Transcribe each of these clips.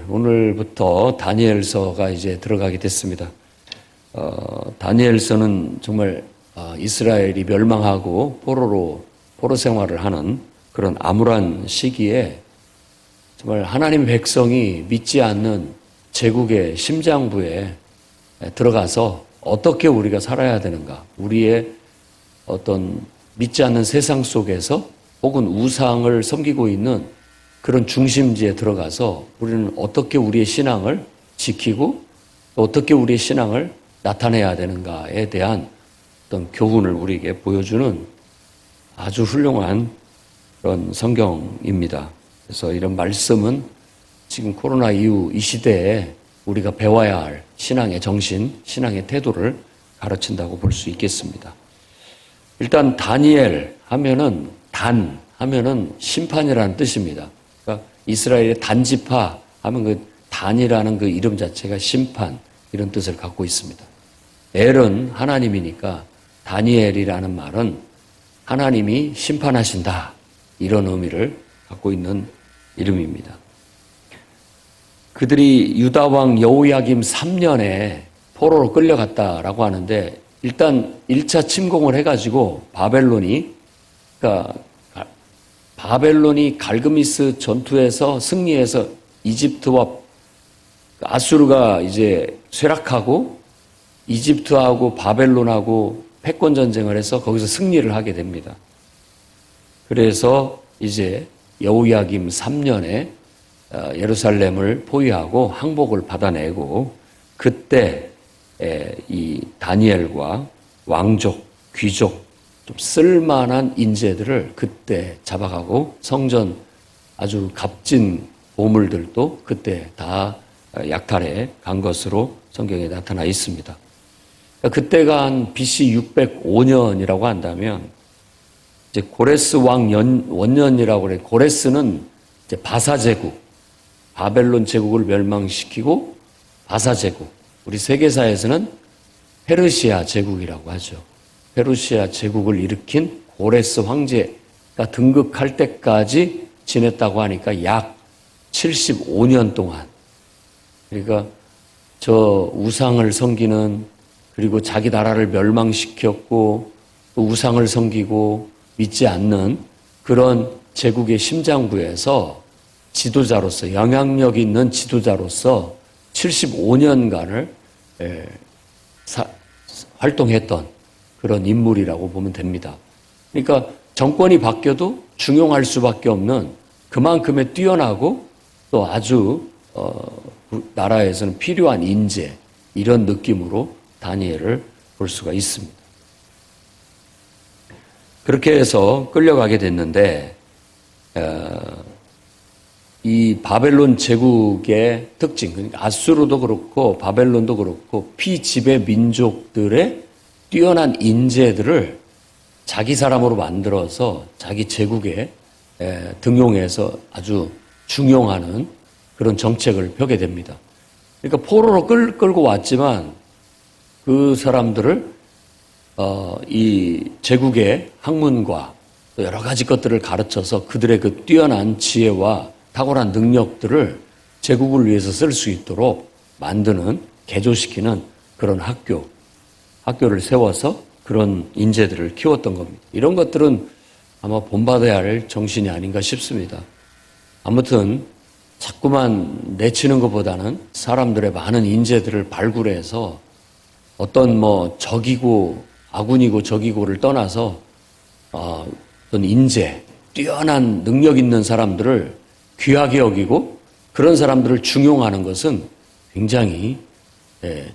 오늘부터 다니엘서가 이제 들어가게 됐습니다. 다니엘서는 정말 이스라엘이 멸망하고 포로 생활을 하는 그런 암울한 시기에 정말 하나님 백성이 믿지 않는 제국의 심장부에 들어가서 어떻게 우리가 살아야 되는가, 우리의 어떤 믿지 않는 세상 속에서 혹은 우상을 섬기고 있는 그런 중심지에 들어가서 우리는 어떻게 우리의 신앙을 지키고 어떻게 우리의 신앙을 나타내야 되는가에 대한 어떤 교훈을 우리에게 보여주는 아주 훌륭한 그런 성경입니다. 그래서 이런 말씀은 지금 코로나 이후 이 시대에 우리가 배워야 할 신앙의 정신, 신앙의 태도를 가르친다고 볼 수 있겠습니다. 일단 다니엘 하면은 하면은 심판이라는 뜻입니다. 그러니까 이스라엘의 단지파 하면 그 단이라는 그 이름 자체가 심판 이런 뜻을 갖고 있습니다. 엘은 하나님이니까 다니엘이라는 말은 하나님이 심판하신다 이런 의미를 갖고 있는 이름입니다. 그들이 유다 왕 여호야김 3년에 포로로 끌려갔다라고 하는데 일단 1차 침공을 해가지고 바벨론이 갈그미스 전투에서 승리해서 이집트와 아수르가 이제 쇠락하고 이집트하고 바벨론하고 패권 전쟁을 해서 거기서 승리를 하게 됩니다. 그래서 이제 여호야김 3년에 예루살렘을 포위하고 항복을 받아내고 그때 이 다니엘과 왕족, 귀족 좀 쓸만한 인재들을 그때 잡아가고 성전 아주 값진 보물들도 그때 다 약탈해 간 것으로 성경에 나타나 있습니다. 그때가 한 BC 605년이라고 한다면 이제 고레스 왕 원년이라고 그래. 고레스는 이제 바사 제국, 바벨론 제국을 멸망시키고 바사 제국, 우리 세계사에서는 페르시아 제국이라고 하죠. 페르시아 제국을 일으킨 고레스 황제가 등극할 때까지 지냈다고 하니까 약 75년 동안. 그러니까 저 우상을 섬기는, 그리고 자기 나라를 멸망시켰고 또 우상을 섬기고 믿지 않는 그런 제국의 심장부에서 지도자로서, 영향력 있는 지도자로서 75년간을 활동했던 그런 인물이라고 보면 됩니다. 그러니까 정권이 바뀌어도 중용할 수밖에 없는 그만큼의 뛰어나고 또 아주 나라에서는 필요한 인재, 이런 느낌으로 다니엘을 볼 수가 있습니다. 그렇게 해서 끌려가게 됐는데 이 바벨론 제국의 특징, 그러니까 아수르도 그렇고 바벨론도 그렇고 피지배 민족들의 뛰어난 인재들을 자기 사람으로 만들어서 자기 제국에 등용해서 아주 중용하는 그런 정책을 펴게 됩니다. 그러니까 포로로 끌고 왔지만 그 사람들을 이 제국의 학문과 또 여러 가지 것들을 가르쳐서 그들의 그 뛰어난 지혜와 탁월한 능력들을 제국을 위해서 쓸 수 있도록 만드는, 개조시키는 그런 학교를 세워서 그런 인재들을 키웠던 겁니다. 이런 것들은 아마 본받아야 할 정신이 아닌가 싶습니다. 아무튼 자꾸만 내치는 것보다는 사람들의 많은 인재들을 발굴해서 어떤 적이고 아군이고 적이고를 떠나서 어떤 인재, 뛰어난 능력 있는 사람들을 귀하게 여기고 그런 사람들을 중용하는 것은 굉장히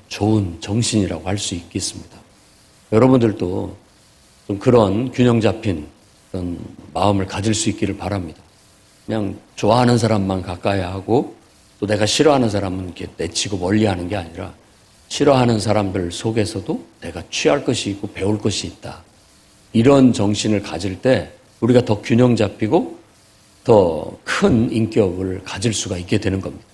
좋은 정신이라고 할 수 있겠습니다. 여러분들도 좀 그런 균형 잡힌 그런 마음을 가질 수 있기를 바랍니다. 그냥 좋아하는 사람만 가까이 하고 또 내가 싫어하는 사람은 이렇게 내치고 멀리하는 게 아니라 싫어하는 사람들 속에서도 내가 취할 것이 있고 배울 것이 있다. 이런 정신을 가질 때 우리가 더 균형 잡히고 더 큰 인격을 가질 수가 있게 되는 겁니다.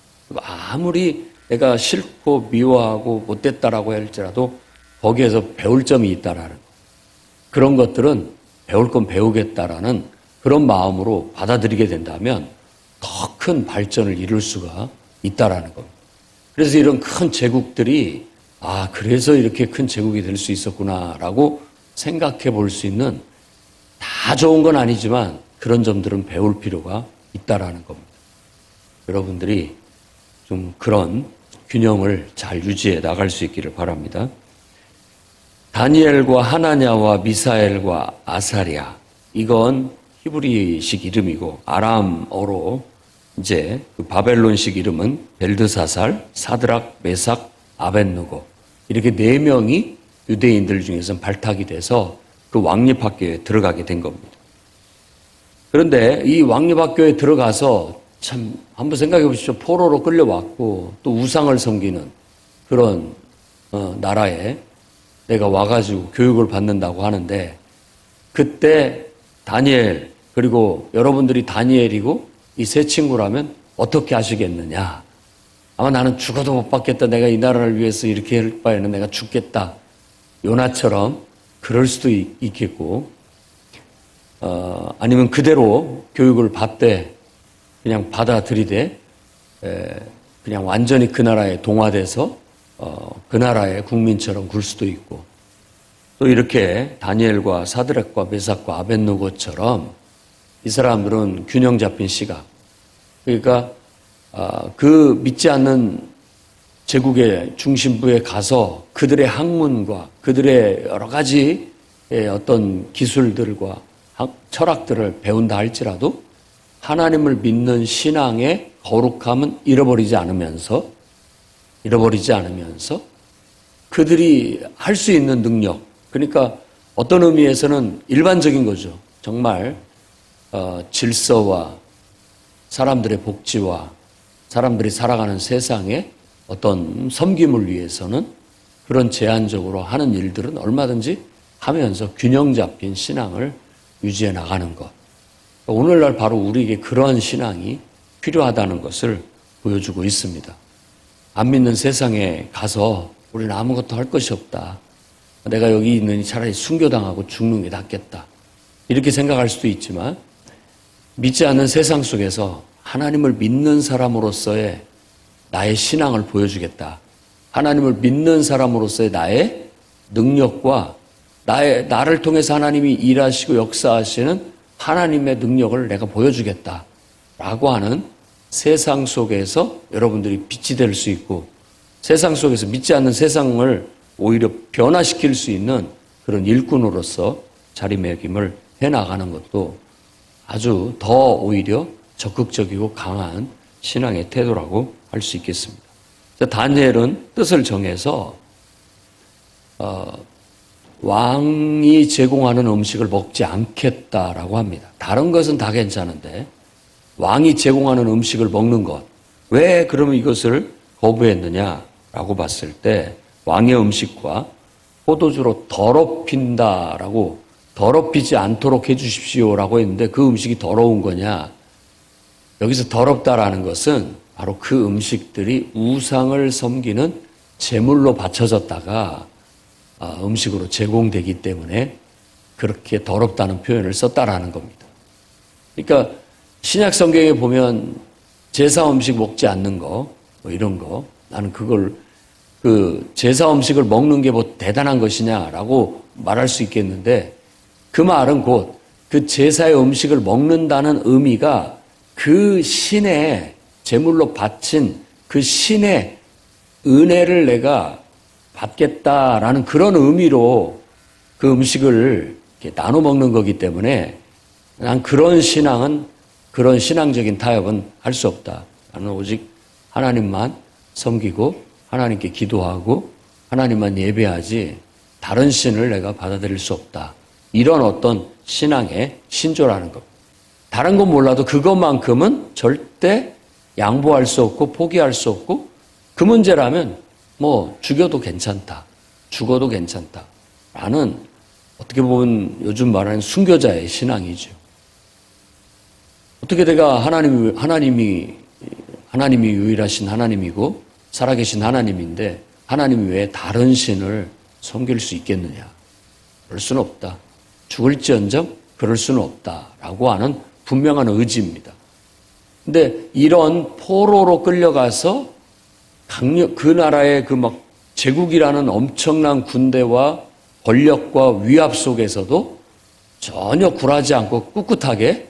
아무리 내가 싫고 미워하고 못됐다라고 할지라도 거기에서 배울 점이 있다라는 거. 그런 것들은 배울 건 배우겠다라는 그런 마음으로 받아들이게 된다면 더 큰 발전을 이룰 수가 있다라는 겁니다. 그래서 이런 큰 제국들이 그래서 이렇게 큰 제국이 될 수 있었구나라고 생각해 볼 수 있는, 다 좋은 건 아니지만 그런 점들은 배울 필요가 있다라는 겁니다. 여러분들이 좀 그런 균형을 잘 유지해 나갈 수 있기를 바랍니다. 다니엘과 하나냐와 미사엘과 아사랴, 이건 히브리식 이름이고 아람어로 이제 그 바벨론식 이름은 벨드사살, 사드락, 메삭, 아벳느고, 이렇게 4명이 유대인들 중에서는 발탁이 돼서 그 왕립학교에 들어가게 된 겁니다. 그런데 이 왕립학교에 들어가서 참 한번 생각해 보십시오. 포로로 끌려왔고 또 우상을 섬기는 그런 나라에 내가 와가지고 교육을 받는다고 하는데, 그때 다니엘, 그리고 여러분들이 다니엘이고 이 세 친구라면 어떻게 하시겠느냐. 아마 나는 죽어도 못 받겠다. 내가 이 나라를 위해서 이렇게 할 바에는 내가 죽겠다. 요나처럼 그럴 수도 있겠고, 아니면 그대로 교육을 받되 그냥 받아들이되 그냥 완전히 그 나라에 동화돼서 그 나라의 국민처럼 굴 수도 있고, 또 이렇게 다니엘과 사드락과 메삭과 아벳느고처럼 이 사람들은 균형 잡힌 시각, 그러니까 그 믿지 않는 제국의 중심부에 가서 그들의 학문과 그들의 여러 가지 어떤 기술들과 철학들을 배운다 할지라도 하나님을 믿는 신앙의 거룩함은 잃어버리지 않으면서 그들이 할 수 있는 능력, 그러니까 어떤 의미에서는 일반적인 거죠. 정말 질서와 사람들의 복지와 사람들이 살아가는 세상에 어떤 섬김을 위해서는 그런 제한적으로 하는 일들은 얼마든지 하면서 균형 잡힌 신앙을 유지해 나가는 것. 오늘날 바로 우리에게 그러한 신앙이 필요하다는 것을 보여주고 있습니다. 안 믿는 세상에 가서 우리는 아무것도 할 것이 없다. 내가 여기 있느니 차라리 순교당하고 죽는 게 낫겠다. 이렇게 생각할 수도 있지만, 믿지 않는 세상 속에서 하나님을 믿는 사람으로서의 나의 신앙을 보여주겠다. 하나님을 믿는 사람으로서의 나의 능력과 나를 통해서 하나님이 일하시고 역사하시는 하나님의 능력을 내가 보여주겠다. 라고 하는 세상 속에서 여러분들이 빛이 될 수 있고, 세상 속에서 믿지 않는 세상을 오히려 변화시킬 수 있는 그런 일꾼으로서 자리매김을 해나가는 것도 아주 더 오히려 적극적이고 강한 신앙의 태도라고 할 수 있겠습니다. 다니엘은 뜻을 정해서 왕이 제공하는 음식을 먹지 않겠다라고 합니다. 다른 것은 다 괜찮은데 왕이 제공하는 음식을 먹는 것, 왜 그러면 이것을 거부했느냐라고 봤을 때, 왕의 음식과 포도주로 더럽힌다라고, 더럽히지 않도록 해주십시오라고 했는데 그 음식이 더러운 거냐? 여기서 더럽다라는 것은 바로 그 음식들이 우상을 섬기는 제물로 바쳐졌다가 음식으로 제공되기 때문에 그렇게 더럽다는 표현을 썼다라는 겁니다. 그러니까 신약 성경에 보면 제사 음식 먹지 않는 거, 뭐 이런 거, 나는 그걸 그 제사 음식을 먹는 게 뭐 대단한 것이냐라고 말할 수 있겠는데, 그 말은 곧 그 제사의 음식을 먹는다는 의미가 그 신의 제물로 바친 그 신의 은혜를 내가 받겠다라는 그런 의미로 그 음식을 이렇게 나눠 먹는 거기 때문에, 난 그런 신앙은, 그런 신앙적인 타협은 할 수 없다. 나는 오직 하나님만 섬기고 하나님께 기도하고 하나님만 예배하지 다른 신을 내가 받아들일 수 없다. 이런 어떤 신앙의 신조라는 것. 다른 건 몰라도 그것만큼은 절대 양보할 수 없고 포기할 수 없고, 그 문제라면 뭐 죽여도 괜찮다. 죽어도 괜찮다. 라는, 어떻게 보면 요즘 말하는 순교자의 신앙이죠. 어떻게 내가 하나님이 유일하신 하나님이고 살아계신 하나님인데 하나님 외에 다른 신을 섬길 수 있겠느냐? 그럴 수는 없다. 죽을지언정 그럴 수는 없다라고 하는 분명한 의지입니다. 근데 이런 포로로 끌려가서 그 나라의 그 막 제국이라는 엄청난 군대와 권력과 위압 속에서도 전혀 굴하지 않고 꿋꿋하게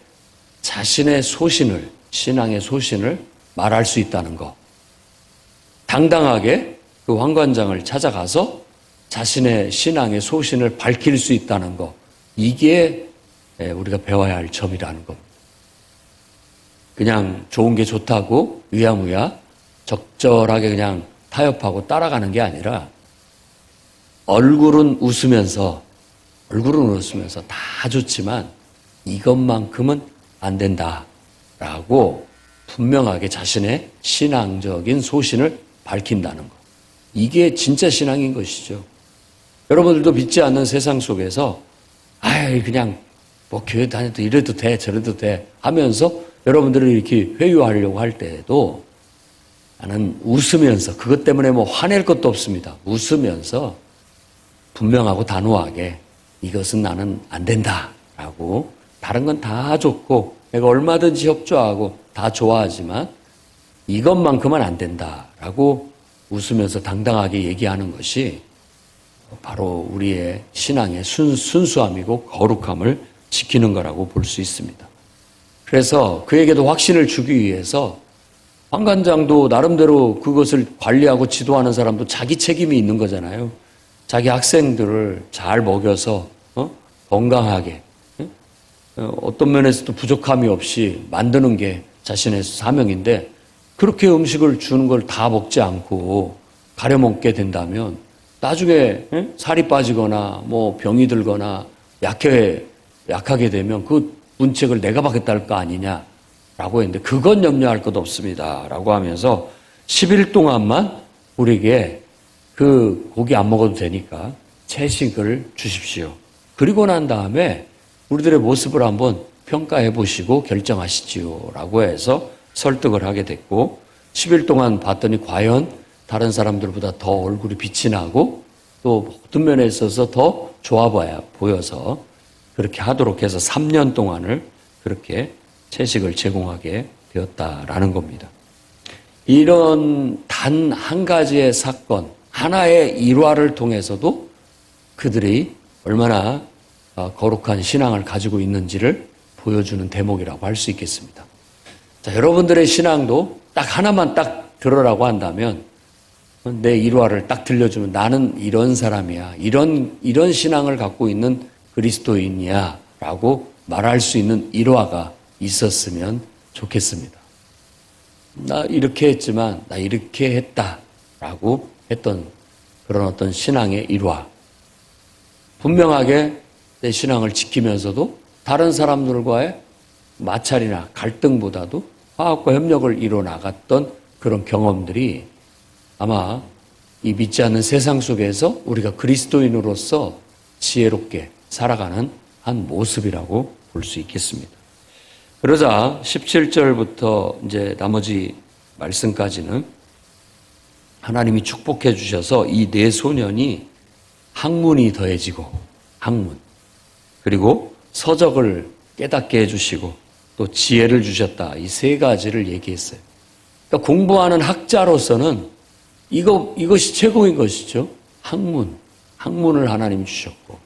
자신의 소신을, 신앙의 소신을 말할 수 있다는 것. 당당하게 그 황관장을 찾아가서 자신의 신앙의 소신을 밝힐 수 있다는 것. 이게 우리가 배워야 할 점이라는 겁니다. 그냥 좋은 게 좋다고 위야무야 적절하게 그냥 타협하고 따라가는 게 아니라 얼굴은 웃으면서 다 좋지만 이것만큼은 안 된다라고 분명하게 자신의 신앙적인 소신을 밝힌다는 것. 이게 진짜 신앙인 것이죠. 여러분들도 믿지 않는 세상 속에서 그냥 뭐 교회 다녀도 이래도 돼 저래도 돼 하면서 여러분들을 이렇게 회유하려고 할 때에도 나는 웃으면서 그것 때문에 뭐 화낼 것도 없습니다. 웃으면서 분명하고 단호하게 이것은 나는 안 된다라고 다른 건 다 좋고 내가 얼마든지 협조하고 다 좋아하지만 이것만큼은 안 된다라고 웃으면서 당당하게 얘기하는 것이 바로 우리의 신앙의 순수함이고 거룩함을 지키는 거라고 볼 수 있습니다. 그래서 그에게도 확신을 주기 위해서 황관장도 나름대로 그것을 관리하고 지도하는 사람도 자기 책임이 있는 거잖아요. 자기 학생들을 잘 먹여서 건강하게 어떤 면에서도 부족함이 없이 만드는 게 자신의 사명인데 그렇게 음식을 주는 걸 다 먹지 않고 가려먹게 된다면 나중에 살이 빠지거나 뭐 병이 들거나 약하게 되면 그 문책을 내가 받겠다 할 거 아니냐라고 했는데 그건 염려할 것 없습니다 라고 하면서 10일 동안만 우리에게 그 고기 안 먹어도 되니까 채식을 주십시오. 그리고 난 다음에 우리들의 모습을 한번 평가해 보시고 결정하시지요 라고 해서 설득을 하게 됐고 10일 동안 봤더니 과연 다른 사람들보다 더 얼굴이 빛이 나고 또 모든 면에 있어서 더 좋아 보여서 그렇게 하도록 해서 3년 동안을 그렇게 채식을 제공하게 되었다라는 겁니다. 이런 단 한 가지의 사건, 하나의 일화를 통해서도 그들이 얼마나 거룩한 신앙을 가지고 있는지를 보여주는 대목이라고 할 수 있겠습니다. 자, 여러분들의 신앙도 딱 하나만 딱 들으라고 한다면 내 일화를 딱 들려주면 나는 이런 사람이야. 이런 신앙을 갖고 있는 그리스도인이야. 라고 말할 수 있는 일화가 있었으면 좋겠습니다. 나 이렇게 했지만 나 이렇게 했다. 라고 했던 그런 어떤 신앙의 일화. 분명하게 내 신앙을 지키면서도 다른 사람들과의 마찰이나 갈등보다도 화합과 협력을 이뤄나갔던 그런 경험들이 아마 이 믿지 않는 세상 속에서 우리가 그리스도인으로서 지혜롭게 살아가는 한 모습이라고 볼 수 있겠습니다. 그러자 17절부터 이제 나머지 말씀까지는 하나님이 축복해 주셔서 이 네 소년이 학문이 더해지고 학문 그리고 서적을 깨닫게 해주시고 또 지혜를 주셨다. 이 세 가지를 얘기했어요. 그러니까 공부하는 학자로서는 이것이 최고인 것이죠. 학문을 하나님이 주셨고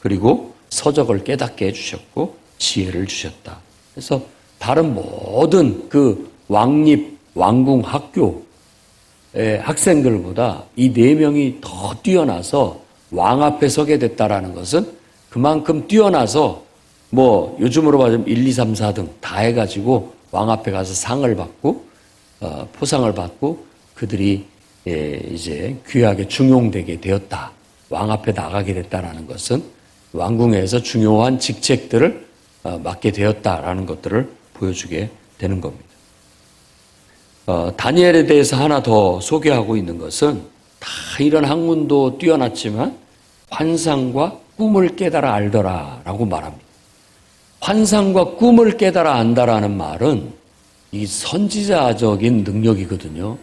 그리고 서적을 깨닫게 해주셨고 지혜를 주셨다. 그래서 다른 모든 그 왕궁 학교의 학생들보다 이 네 명이 더 뛰어나서 왕 앞에 서게 됐다라는 것은 그만큼 뛰어나서 뭐 요즘으로 말하면 1, 2, 3, 4등 다 해가지고 왕 앞에 가서 상을 받고 포상을 받고 그들이 이제 귀하게 중용되게 되었다. 왕 앞에 나가게 됐다라는 것은 왕궁에서 중요한 직책들을 맡게 되었다라는 것들을 보여주게 되는 겁니다. 다니엘에 대해서 하나 더 소개하고 있는 것은 다 이런 학문도 뛰어났지만 환상과 꿈을 깨달아 알더라라고 말합니다. 환상과 꿈을 깨달아 안다라는 말은 이 선지자적인 능력이거든요.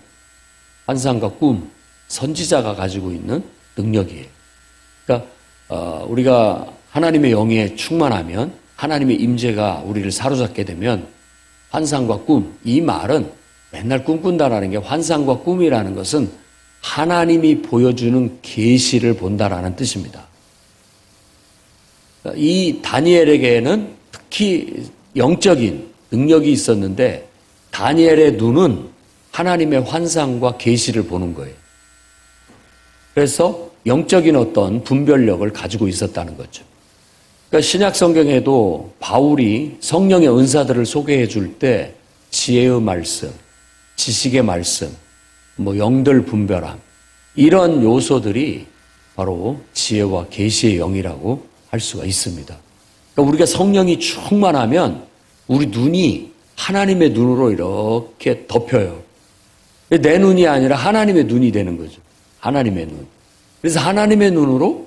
환상과 꿈, 선지자가 가지고 있는 능력이에요. 그러니까 우리가 하나님의 영에 충만하면 하나님의 임재가 우리를 사로잡게 되면 환상과 꿈. 이 말은 맨날 꿈꾼다라는 게 환상과 꿈이라는 것은 하나님이 보여주는 계시를 본다라는 뜻입니다. 이 다니엘에게는 특히 영적인 능력이 있었는데 다니엘의 눈은 하나님의 환상과 계시를 보는 거예요. 그래서 영적인 어떤 분별력을 가지고 있었다는 거죠. 그러니까 신약 성경에도 바울이 성령의 은사들을 소개해 줄 때 지혜의 말씀, 지식의 말씀, 영들 분별함 이런 요소들이 바로 지혜와 계시의 영이라고 할 수가 있습니다. 그러니까 우리가 성령이 충만하면 우리 눈이 하나님의 눈으로 이렇게 덮여요. 내 눈이 아니라 하나님의 눈이 되는 거죠. 하나님의 눈. 그래서 하나님의 눈으로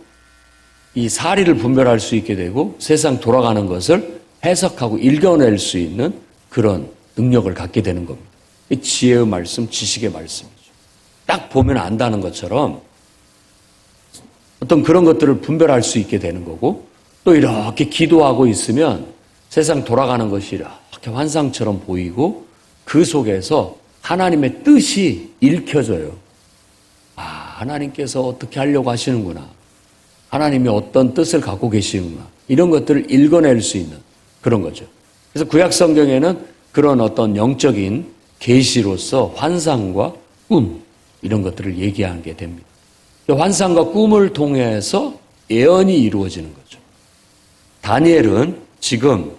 이 사리를 분별할 수 있게 되고 세상 돌아가는 것을 해석하고 읽어낼 수 있는 그런 능력을 갖게 되는 겁니다. 지혜의 말씀, 지식의 말씀이죠. 딱 보면 안다는 것처럼 어떤 그런 것들을 분별할 수 있게 되는 거고 또 이렇게 기도하고 있으면 세상 돌아가는 것이 이렇게 환상처럼 보이고 그 속에서 하나님의 뜻이 읽혀져요. 하나님께서 어떻게 하려고 하시는구나. 하나님이 어떤 뜻을 갖고 계시는구나. 이런 것들을 읽어낼 수 있는 그런 거죠. 그래서 구약 성경에는 그런 어떤 영적인 계시로서 환상과 꿈 이런 것들을 얘기하게 됩니다. 환상과 꿈을 통해서 예언이 이루어지는 거죠. 다니엘은 지금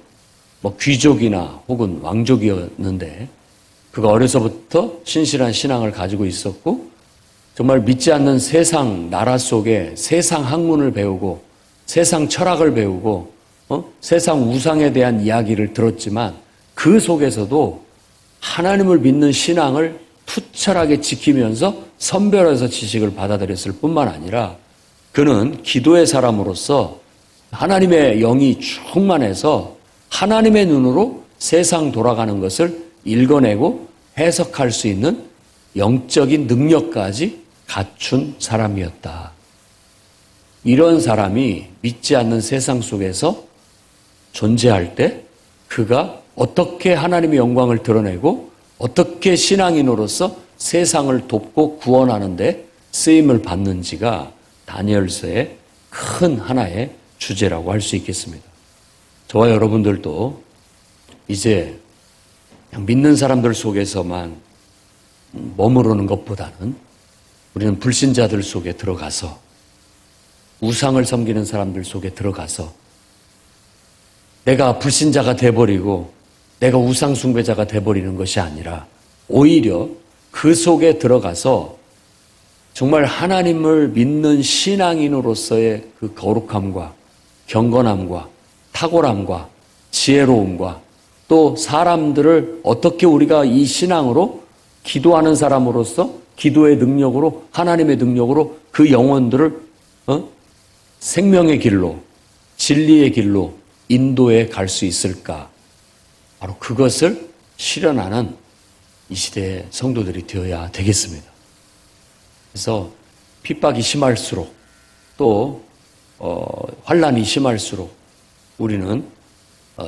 귀족이나 혹은 왕족이었는데 그가 어려서부터 신실한 신앙을 가지고 있었고 정말 믿지 않는 세상 나라 속에 세상 학문을 배우고 세상 철학을 배우고 세상 우상에 대한 이야기를 들었지만 그 속에서도 하나님을 믿는 신앙을 투철하게 지키면서 선별해서 지식을 받아들였을 뿐만 아니라 그는 기도의 사람으로서 하나님의 영이 충만해서 하나님의 눈으로 세상 돌아가는 것을 읽어내고 해석할 수 있는 영적인 능력까지 갖춘 사람이었다. 이런 사람이 믿지 않는 세상 속에서 존재할 때 그가 어떻게 하나님의 영광을 드러내고 어떻게 신앙인으로서 세상을 돕고 구원하는 데 쓰임을 받는지가 다니엘서의 큰 하나의 주제라고 할 수 있겠습니다. 저와 여러분들도 이제 그냥 믿는 사람들 속에서만 머무르는 것보다는 우리는 불신자들 속에 들어가서 우상을 섬기는 사람들 속에 들어가서 내가 불신자가 돼버리고 내가 우상 숭배자가 돼버리는 것이 아니라 오히려 그 속에 들어가서 정말 하나님을 믿는 신앙인으로서의 그 거룩함과 경건함과 탁월함과 지혜로움과 또 사람들을 어떻게 우리가 이 신앙으로 기도하는 사람으로서 기도의 능력으로 하나님의 능력으로 그 영혼들을 생명의 길로 진리의 길로 인도해 갈 수 있을까? 바로 그것을 실현하는 이 시대의 성도들이 되어야 되겠습니다. 그래서 핍박이 심할수록 또 환난이 심할수록 우리는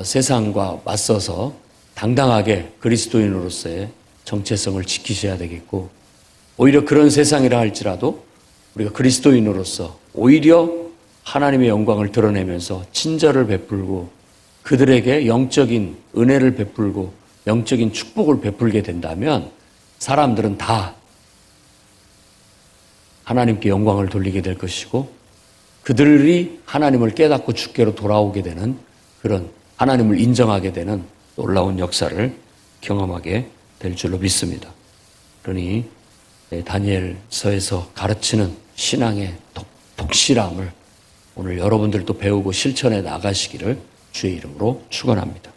세상과 맞서서 당당하게 그리스도인으로서의 정체성을 지키셔야 되겠고 오히려 그런 세상이라 할지라도 우리가 그리스도인으로서 오히려 하나님의 영광을 드러내면서 친절을 베풀고 그들에게 영적인 은혜를 베풀고 영적인 축복을 베풀게 된다면 사람들은 다 하나님께 영광을 돌리게 될 것이고 그들이 하나님을 깨닫고 주께로 돌아오게 되는 그런 하나님을 인정하게 되는 놀라운 역사를 경험하게 될 줄로 믿습니다. 그러니 다니엘서에서 가르치는 신앙의 독실함을 오늘 여러분들도 배우고 실천해 나가시기를 주의 이름으로 축원합니다.